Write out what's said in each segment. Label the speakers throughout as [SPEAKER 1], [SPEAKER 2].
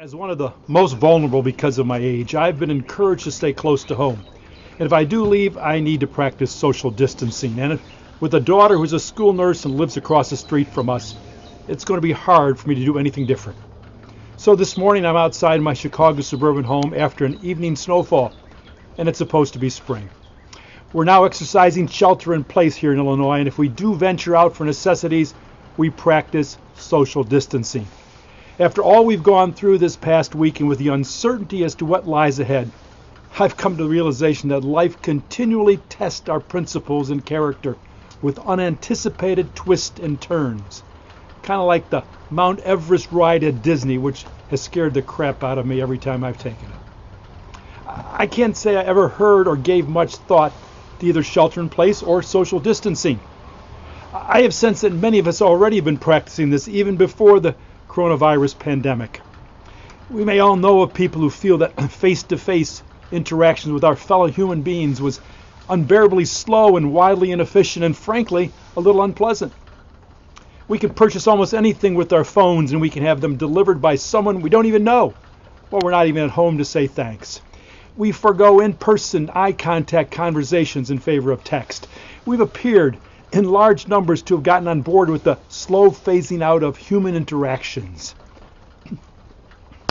[SPEAKER 1] As one of the most vulnerable because of my age, I've been encouraged to stay close to home. And if I do leave, I need to practice social distancing. And with a daughter who's a school nurse and lives across the street from us, it's going to be hard for me to do anything different. So this morning I'm outside my Chicago suburban home after an evening snowfall, and it's supposed to be spring. We're now exercising shelter in place here in Illinois, and if we do venture out for necessities, we practice social distancing. After all we've gone through this past week and with the uncertainty as to what lies ahead, I've come to the realization that life continually tests our principles and character with unanticipated twists and turns. Kind of like the Mount Everest ride at Disney, which has scared the crap out of me every time I've taken it. I can't say I ever heard or gave much thought to either shelter in place or social distancing. I have sensed that many of us already have been practicing this even before the coronavirus pandemic. We may all know of people who feel that face-to-face interactions with our fellow human beings was unbearably slow and wildly inefficient and frankly a little unpleasant. We can purchase almost anything with our phones and we can have them delivered by someone we don't even know. Well, we're not even at home to say thanks. We forgo in-person eye contact conversations in favor of text. We've appeared in large numbers to have gotten on board with the slow phasing out of human interactions.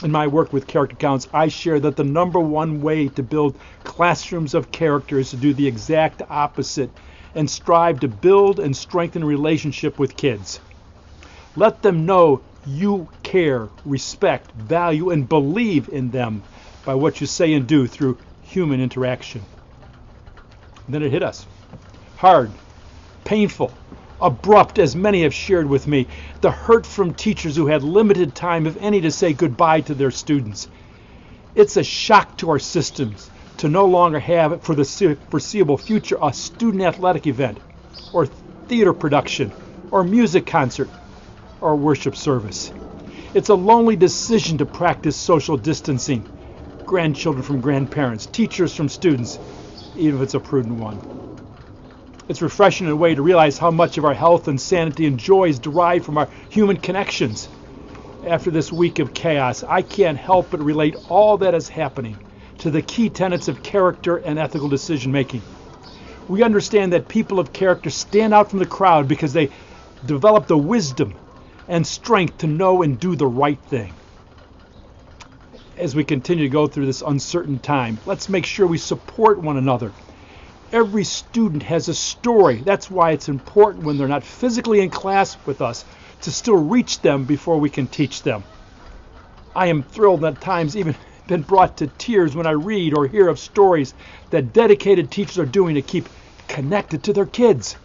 [SPEAKER 1] In my work with character counts, I share that the number one way to build classrooms of character is to do the exact opposite and strive to build and strengthen a relationship with kids. Let them know you care, respect, value, and believe in them by what you say and do through human interaction. And then it hit us. Hard, painful, abrupt, as many have shared with me. The hurt from teachers who had limited time, if any, to say goodbye to their students. It's a shock to our systems to no longer have, for the foreseeable future, a student athletic event, or theater production, or music concert, or worship service. It's a lonely decision to practice social distancing. Grandchildren from grandparents, teachers from students, even if it's a prudent one. It's refreshing in a way to realize how much of our health and sanity and joy is derived from our human connections. After this week of chaos, I can't help but relate all that is happening to the key tenets of character and ethical decision making. We understand that people of character stand out from the crowd because they develop the wisdom and strength to know and do the right thing. As we continue to go through this uncertain time, let's make sure we support one another. Every student has a story. That's why it's important when they're not physically in class with us to still reach them before we can teach them. I am thrilled and at times even been brought to tears when I read or hear of stories that dedicated teachers are doing to keep connected to their kids,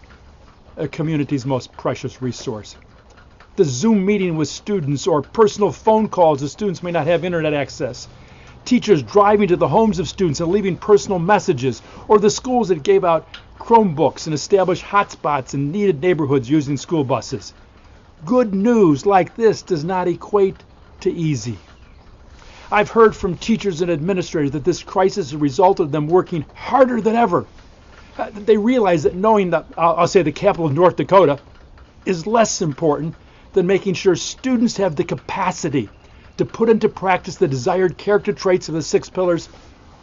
[SPEAKER 1] a community's most precious resource. The Zoom meeting with students or personal phone calls as students may not have internet access. Teachers driving to the homes of students and leaving personal messages, or the schools that gave out Chromebooks and established hotspots in needed neighborhoods using school buses. Good news like this does not equate to easy. I've heard from teachers and administrators that this crisis has resulted in them working harder than ever. They realize that knowing that, I'll say, the capital of North Dakota is less important than making sure students have the capacity to put into practice the desired character traits of the 6 pillars,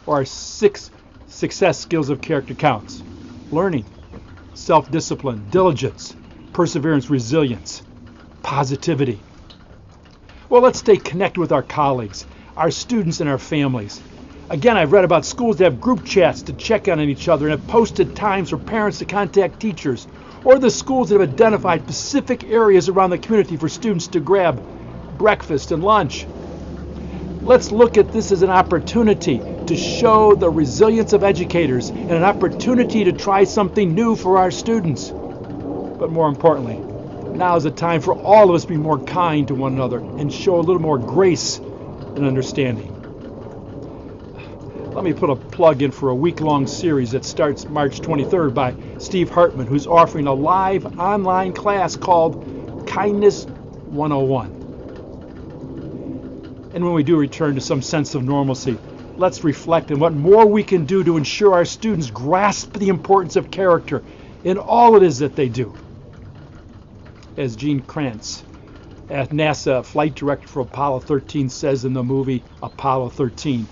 [SPEAKER 1] or our 6 success skills of character counts: learning, self-discipline, diligence, perseverance, resilience, positivity. Well, let's stay connected with our colleagues, our students, and our families. Again, I've read about schools that have group chats to check on each other and have posted times for parents to contact teachers, or the schools that have identified specific areas around the community for students to grab breakfast and lunch. Let's look at this as an opportunity to show the resilience of educators and an opportunity to try something new for our students. But more importantly, now is the time for all of us to be more kind to one another and show a little more grace and understanding. Let me put a plug in for a week-long series that starts March 23rd by Steve Hartman, who's offering a live online class called Kindness 101. And when we do return to some sense of normalcy, let's reflect on what more we can do to ensure our students grasp the importance of character in all it is that they do. As Gene Kranz as NASA flight director for Apollo 13 says in the movie Apollo 13.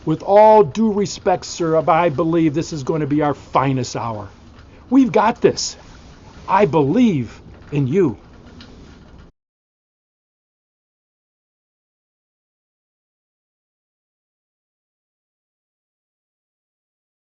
[SPEAKER 1] With all due respect, sir, I believe this is going to be our finest hour. We've got this. I believe in you.